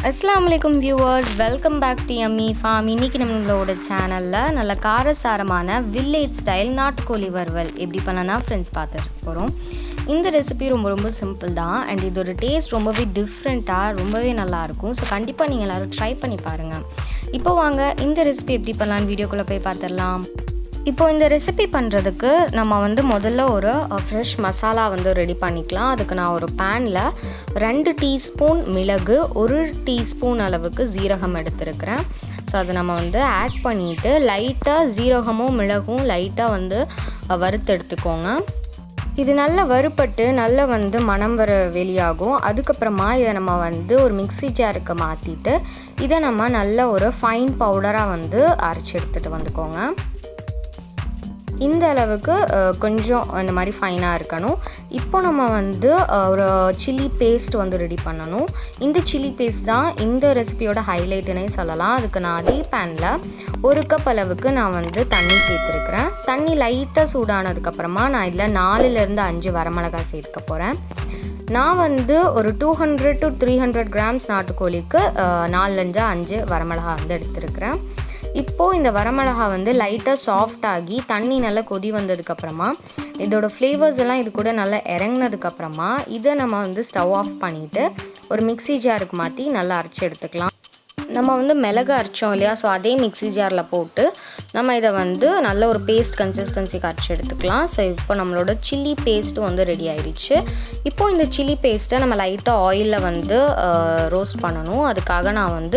Assalamualaikum viewers, welcome back to Yummy Farm. இன்னைக்கு நம்மளோட சேனல்ல நல்ல காரசாரமான வில்லேஜ் ஸ்டைல் நாட்டுக்கோழி வறுவல் எப்படி பண்ணலாம்னா ஃப்ரெண்ட்ஸ் பார்த்துட்டு போறோம். இந்த ரெசிபி ரொம்ப சிம்பிள் தான் அண்ட் இதோட டேஸ்ட் ரொம்பவே டிஃப்ரெண்ட்டாக ரொம்பவே நல்லா இருக்கும். ஸோ கண்டிப்பாக நீங்கள் எல்லாரும் ட்ரை பண்ணி பாருங்கள். இப்போ வாங்க இந்த ரெசிபி எப்படி பண்ணலான்னு வீடியோக்குள்ளே போய் பார்த்துடலாம். இப்போ இந்த ரெசிபி பண்ணுறதுக்கு நம்ம முதல்ல ஒரு ஃப்ரெஷ் மசாலா ரெடி பண்ணிக்கலாம். அதுக்கு நான் ஒரு பேனில் 2 டீஸ்பூன் மிளகு, 1 டீஸ்பூன் அளவுக்கு ஜீரகம் எடுத்துருக்கிறேன். ஸோ அதை நம்ம ஆட் பண்ணிவிட்டு லைட்டாக ஜீரகமும் மிளகும் லைட்டாக வறுத்து எடுத்துக்கோங்க. இது நல்லா வறுப்பட்டு நல்லா மணம் வர வெளியாகும். அதுக்கப்புறமா இதை நம்ம ஒரு மிக்ஸி ஜாருக்கு மாற்றிட்டு இதை நம்ம நல்ல ஒரு ஃபைன் பவுடராக அரைச்சி எடுத்துகிட்டு வந்துக்கோங்க. இந்த அளவுக்கு கொஞ்சம் இந்த மாதிரி ஃபைனாக இருக்கணும். இப்போ நம்ம ஒரு சில்லி பேஸ்ட் ரெடி பண்ணணும். இந்த சில்லி பேஸ்ட் தான் இந்த ரெசிபியோட ஹைலைட்டுன்னே சொல்லலாம். அதுக்கு நான் அதே பேனில் 1 கப் அளவுக்கு நான் தண்ணி சேர்த்துருக்குறேன். தண்ணி லைட்டாக சூடானதுக்கப்புறமா நான் இதில் 4லேருந்து 5 வரமிளகாய் சேர்க்க போகிறேன். நான் ஒரு 200 to 300 கிராம்ஸ் நாட்டுக்கோழிக்கு 4லேருந்து 5 வரமிளகாய் எடுத்துருக்கிறேன். இப்போது இந்த வரமிளகா லைட்டாக சாஃப்ட் ஆகி தண்ணி நல்லா கொதி வந்ததுக்கப்புறமா இதோட ஃப்ளேவர்ஸ் எல்லாம் இது கூட நல்லா இறங்கினதுக்கப்புறமா இதை நம்ம ஸ்டவ் ஆஃப் பண்ணிவிட்டு ஒரு மிக்ஸி ஜாருக்கு மாற்றி நல்லா அரைச்சி எடுத்துக்கலாம். நம்ம மிளகு அரைச்சோம் இல்லையா, ஸோ அதே மிக்ஸி ஜாரில் போட்டு நம்ம இதை நல்ல ஒரு பேஸ்ட் கன்சிஸ்டன்சிக்கு அரைச்சி எடுத்துக்கலாம். ஸோ இப்போ நம்மளோட சில்லி பேஸ்ட்டும் ரெடி ஆயிடுச்சு. இப்போது இந்த சில்லி பேஸ்ட்டை நம்ம லைட்டாக ஆயிலில் ரோஸ்ட் பண்ணணும். அதுக்காக நான்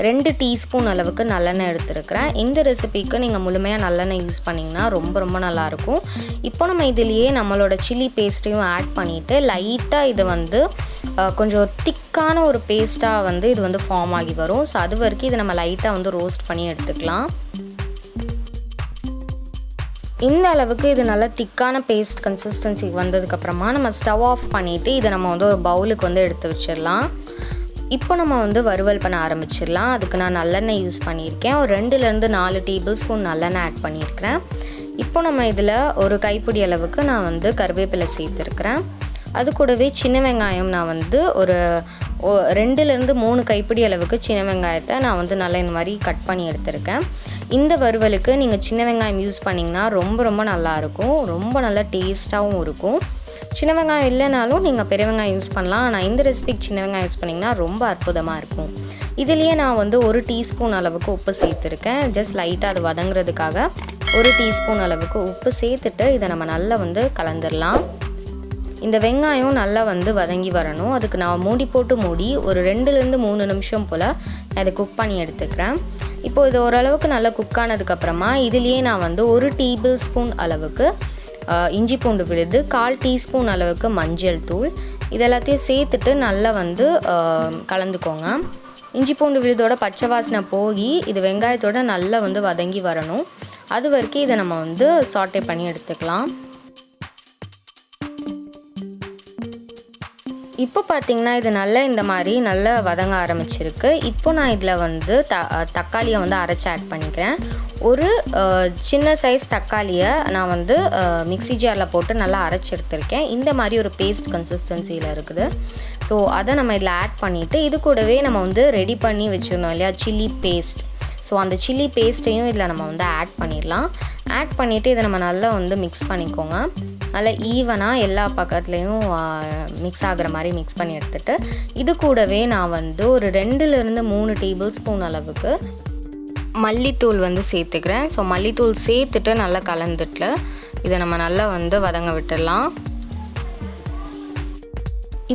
2 டீஸ்பூன் அளவுக்கு நல்லெண்ணெய் எடுத்துருக்கிறேன். இந்த ரெசிபிக்கு நீங்கள் முழுமையாக நல்லெண்ணெய் யூஸ் பண்ணிங்கன்னா ரொம்ப நல்லாயிருக்கும். இப்போ நம்ம இதிலேயே நம்மளோட சில்லி பேஸ்ட்டையும் ஆட் பண்ணிவிட்டு லைட்டாக இதை கொஞ்சம் திக்கான ஒரு பேஸ்ட்டாக இது ஃபார்ம் ஆகி வரும். ஸோ அது வரைக்கும் இதை நம்ம லைட்டாக ரோஸ்ட் பண்ணி எடுத்துக்கலாம். இந்த அளவுக்கு இது நல்லா திக்கான பேஸ்ட் கன்சிஸ்டன்சி வந்ததுக்கப்புறமா நம்ம ஸ்டவ் ஆஃப் பண்ணிவிட்டு இதை நம்ம ஒரு பவுலுக்கு எடுத்து வச்சிடலாம். இப்போ நம்ம வறுவல் பண்ண ஆரம்பிச்சிடலாம். அதுக்கு நான் நல்லெண்ணெய் யூஸ் பண்ணியிருக்கேன். ஒரு 2லேருந்து 4 டேபிள் ஸ்பூன் நல்லெண்ணெய் ஆட் பண்ணியிருக்கிறேன். இப்போ நம்ம இதில் ஒரு கைப்பிடி அளவுக்கு நான் கருவேப்பிலை சேர்த்துருக்கிறேன். அது கூடவே சின்ன வெங்காயம் நான் ஒரு 2லேருந்து 3 கைப்பிடி அளவுக்கு சின்ன வெங்காயத்தை நான் நல்லா இந்த மாதிரி கட் பண்ணி எடுத்திருக்கேன். இந்த வறுவலுக்கு நீங்கள் சின்ன வெங்காயம் யூஸ் பண்ணிங்கன்னா ரொம்ப நல்லாயிருக்கும். ரொம்ப நல்லா டேஸ்ட்டாகவும் இருக்கும். சின்ன வெங்காயம் இல்லைனாலும் நீங்கள் பெரிய வெங்காயம் யூஸ் பண்ணலாம். ஆனால் இந்த ரெசிபிக்கு சின்ன வெங்காயம் யூஸ் பண்ணிங்கன்னா ரொம்ப அற்புதமாக இருக்கும். இதுலேயே நான் 1 டீஸ்பூன் அளவுக்கு உப்பு சேர்த்துருக்கேன். ஜஸ்ட் லைட்டாக அது வதங்குறதுக்காக 1 டீஸ்பூன் அளவுக்கு உப்பு சேர்த்துட்டு இதை நம்ம நல்லா கலந்துடலாம். இந்த வெங்காயம் நல்லா வதங்கி வரணும். அதுக்கு நான் மூடி ஒரு 2லேருந்து 3 நிமிஷம் போல் அதை குக் பண்ணி எடுத்துக்கிறேன். இப்போது இது ஓரளவுக்கு நல்லா குக் ஆனதுக்கப்புறமா இதுலேயே நான் 1 டேபிள் ஸ்பூன் அளவுக்கு இஞ்சி பூண்டு விழுது, 1/4 டீஸ்பூன் அளவுக்கு மஞ்சள் தூள் இதெல்லாத்தையும் சேர்த்துட்டு நல்லா கலந்துக்கோங்க. இஞ்சி பூண்டு விழுதோட பச்சை வாசனை போய் இது வெங்காயத்தோட நல்லா வதங்கி வரணும். அது வரைக்கும் இதை நம்ம சாட்டே பண்ணி எடுத்துக்கலாம். இப்போ பார்த்திங்கன்னா இது நல்லா இந்த மாதிரி நல்லா வதங்க ஆரம்பிச்சிருக்கு. இப்போ நான் இதில் தக்காளியை அரைச்சி ஆட் பண்ணிக்கிறேன். ஒரு சின்ன சைஸ் தக்காளியை நான் மிக்ஸி ஜாரில் போட்டு நல்லா அரைச்சி எடுத்திருக்கேன். இந்த மாதிரி ஒரு பேஸ்ட் கன்சிஸ்டன்சியில் இருக்குது. ஸோ அதை நம்ம இதில் ஆட் பண்ணிவிட்டு இது கூடவே நம்ம ரெடி பண்ணி வச்சுருந்தோம் இல்லையா சில்லி பேஸ்ட், ஸோ அந்த சில்லி பேஸ்ட்டையும் இதில் நம்ம ஆட் பண்ணிடலாம். ஆட் பண்ணிவிட்டு இதை நம்ம நல்லா மிக்ஸ் பண்ணிக்கோங்க. நல்லா ஈவனாக எல்லா பக்கத்துலேயும் மிக்ஸ் ஆகிற மாதிரி மிக்ஸ் பண்ணி எடுத்துகிட்டு இது கூடவே நான் ஒரு 2லேருந்து 3 டேபிள் ஸ்பூன் அளவுக்கு மல்லித்தூள் சேர்த்துக்கிறேன். ஸோ மல்லித்தூள் சேர்த்துட்டு நல்லா கலந்துட்டு இதை நம்ம நல்லா வதங்க விட்டுடலாம்.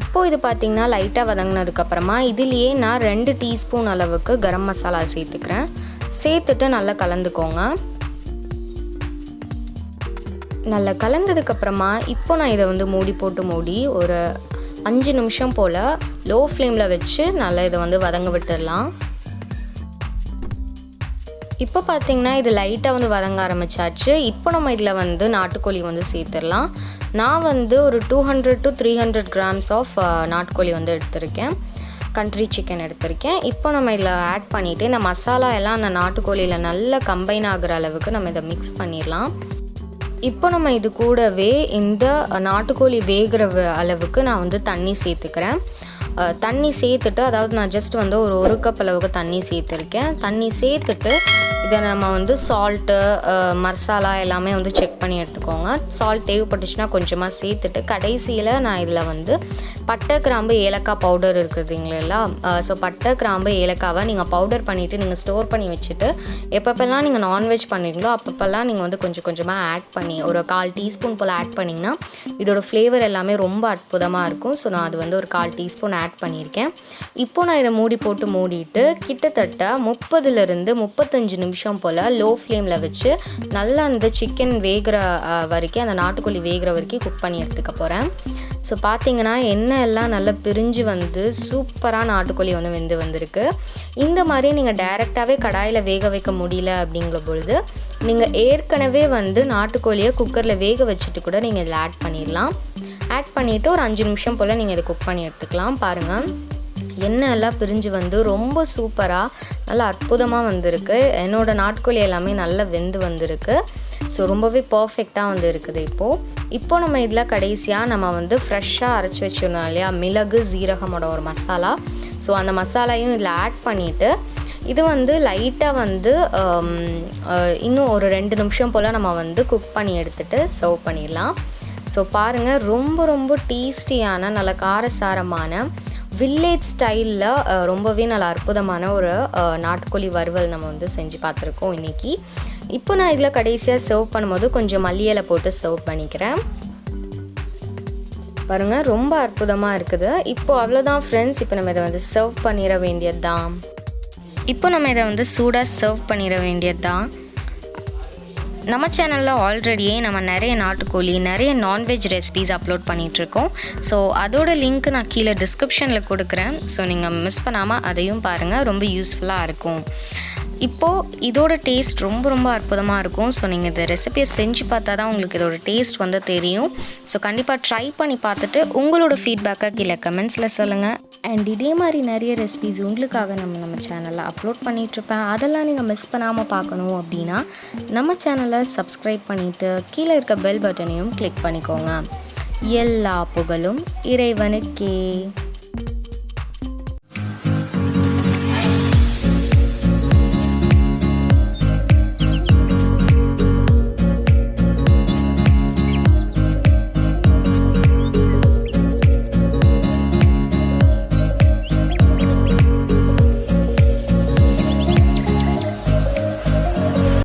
இப்போது இது பார்த்திங்கன்னா லைட்டாக வதங்கினதுக்கப்புறமா இதுலேயே நான் 2 டீஸ்பூன் அளவுக்கு கரம் மசாலா சேர்த்துக்கிறேன். சேர்த்துட்டு நல்லா கலந்துக்கோங்க. நல்லா கலந்ததுக்கப்புறமா இப்போ நான் இதை மூடி ஒரு 5 நிமிஷம் போல் லோ ஃப்ளேமில் வச்சு நல்லா இதை வதங்க விட்டுடலாம். இப்போ பார்த்திங்கன்னா இது லைட்டாக வதங்க ஆரம்பிச்சாச்சு. இப்போ நம்ம இதில் நாட்டுக்கோழி சேர்த்துடலாம். நான் ஒரு 200 to 300 கிராம்ஸ் ஆஃப் நாட்டுக்கோழி எடுத்திருக்கேன். கண்ட்ரி சிக்கன் எடுத்திருக்கேன். இப்போ நம்ம இதில் ஆட் பண்ணிவிட்டு இந்த மசாலா எல்லாம் அந்த நாட்டுக்கோழியில் நல்லா கம்பைன் ஆகிற அளவுக்கு நம்ம இதை மிக்ஸ் பண்ணிடலாம். இப்போ நம்ம இது கூடவே இந்த நாட்டுக்கோழி வேகிற அளவுக்கு நான் தண்ணி சேர்த்துக்கிறேன். தண்ணி சேர்த்துட்டு, அதாவது நான் ஜஸ்ட் வந்து ஒரு கப் அளவுக்கு தண்ணி சேர்த்துருக்கேன். தண்ணி சேர்த்துட்டு இதை நம்ம வந்து சால்ட்டு, மசாலா எல்லாமே வந்து செக் பண்ணி எடுத்துக்கோங்க. சால்ட் தேவைப்பட்டுச்சுன்னா கொஞ்சமாக சேர்த்துட்டு, கடைசியில் நான் இதில் வந்து பட்டை, கிராம்பு, ஏலக்காய் பவுடர் இருக்குதுங்களா, ஸோ பட்டை, கிராம்பு, ஏலக்காவை நீங்கள் பவுடர் பண்ணிவிட்டு நீங்கள் ஸ்டோர் பண்ணி வச்சுட்டு எப்பப்பெல்லாம் நீங்கள் நான்வெஜ் பண்ணுறீங்களோ அப்பப்பெல்லாம் நீங்கள் வந்து கொஞ்சம் கொஞ்சமாக ஆட் பண்ணி ஒரு 1/4 டீஸ்பூன் போல் ஆட் பண்ணிங்கன்னா இதோட ஃப்ளேவர் எல்லாமே ரொம்ப அற்புதமாக இருக்கும். ஸோ நான் அது வந்து ஒரு 1/4 டீஸ்பூன் ஆட் பண்ணியிருக்கேன். இப்போது நான் இதை மூடி போட்டு மூடிட்டு கிட்டத்தட்ட 30-35 நிமிஷம் போல் லோ ஃப்ளேமில் வச்சு நல்லா அந்த சிக்கன் வேகிற வரைக்கும், அந்த நாட்டுக்கோழி வேகிற வரைக்கும் குக் பண்ணி எடுத்துக்க போகிறேன். ஸோ பார்த்தீங்கன்னா எண்ணெய் எல்லாம் நல்லா பிரிஞ்சு வந்து சூப்பராக நாட்டுக்கோழி வந்து வெந்து வந்திருக்கு. இந்த மாதிரி நீங்கள் டைரெக்டாகவே கடாயில் வேக வைக்க முடியல அப்படிங்கிற பொழுது நீங்கள் ஏற்கனவே வந்து நாட்டுக்கோழியை குக்கரில் வேக வச்சுட்டு கூட நீங்கள் இதில் ஆட் பண்ணிடலாம். ஆட் பண்ணிவிட்டு ஒரு 5 நிமிஷம் போல் நீங்கள் இதை குக் பண்ணி எடுத்துக்கலாம். பாருங்கள், எண்ணெய் எல்லாம் பிரிஞ்சு வந்து ரொம்ப சூப்பராக நல்லா அற்புதமாக வந்திருக்கு. என்னோடய நாட்டுக்கோழி எல்லாமே நல்லா வெந்து வந்திருக்கு. ஸோ ரொம்பவே பர்ஃபெக்டாக வந்து இருக்குது. இப்போது நம்ம இதில் கடைசியாக நம்ம வந்து ஃப்ரெஷ்ஷாக அரைச்சி வச்சிருந்தோம் இல்லையா, மிளகு சீரகமோட ஒரு மசாலா. ஸோ அந்த மசாலாயும் இதில் ஆட் பண்ணிவிட்டு இது வந்து லைட்டாக வந்து இன்னும் ஒரு 2 நிமிஷம் போல் நம்ம வந்து குக் பண்ணி எடுத்துகிட்டு சர்வ் பண்ணிடலாம். ஸோ பாருங்கள், ரொம்ப ரொம்ப டேஸ்டியான நல்ல காரசாரமான வில்லேஜ் ஸ்டைலில் ரொம்பவே நல்ல அற்புதமான ஒரு நாட்டுக்கோழி வறுவல் நம்ம வந்து செஞ்சு பார்த்துருக்கோம் இன்றைக்கி. இப்போ நான் இதில் கடைசியாக சர்வ் பண்ணும்போது கொஞ்சம் மல்லி இலை போட்டு சர்வ் பண்ணிக்கிறேன். பாருங்கள், ரொம்ப அற்புதமாக இருக்குது. இப்போது அவ்வளோதான் ஃப்ரெண்ட்ஸ். இப்போ நம்ம இதை வந்து சர்வ் பண்ணிட வேண்டியது தான். இப்போ நம்ம இதை வந்து சூடாக சர்வ் பண்ணிட வேண்டியது தான். நம்ம சேனலில் ஆல்ரெடியே நம்ம நிறைய நாட்டுக்கோழி, நிறைய நான்வெஜ் ரெசிபீஸ் அப்லோட் பண்ணிகிட்ருக்கோம். ஸோ அதோட லிங்க் நான் கீழே டிஸ்கிரிப்ஷனில் கொடுக்குறேன். ஸோ நீங்கள் மிஸ் பண்ணாமல் அதையும் பாருங்கள், ரொம்ப யூஸ்ஃபுல்லாக இருக்கும். இப்போது இதோட டேஸ்ட் ரொம்ப ரொம்ப அற்புதமாக இருக்கும். ஸோ நீங்கள் இந்த ரெசிபியை செஞ்சு பார்த்தா தான் உங்களுக்கு இதோட டேஸ்ட் வந்து தெரியும். ஸோ கண்டிப்பாக ட்ரை பண்ணி பார்த்துட்டு உங்களோட ஃபீட்பேக்கை கீழே கமெண்ட்ஸில் சொல்லுங்கள். அண்ட் இதே மாதிரி நிறைய ரெசிபிஸ் உங்களுக்காக நம்ம சேனலில் அப்லோட் பண்ணிகிட்ருப்பேன். அதெல்லாம் நீங்கள் மிஸ் பண்ணாமல் பார்க்கணும் அப்படின்னா நம்ம சேனலை சப்ஸ்கிரைப் பண்ணிவிட்டு கீழே இருக்க பெல் பட்டனையும் கிளிக் பண்ணிக்கோங்க. எல்லா புகழும் இறைவனுக்கே.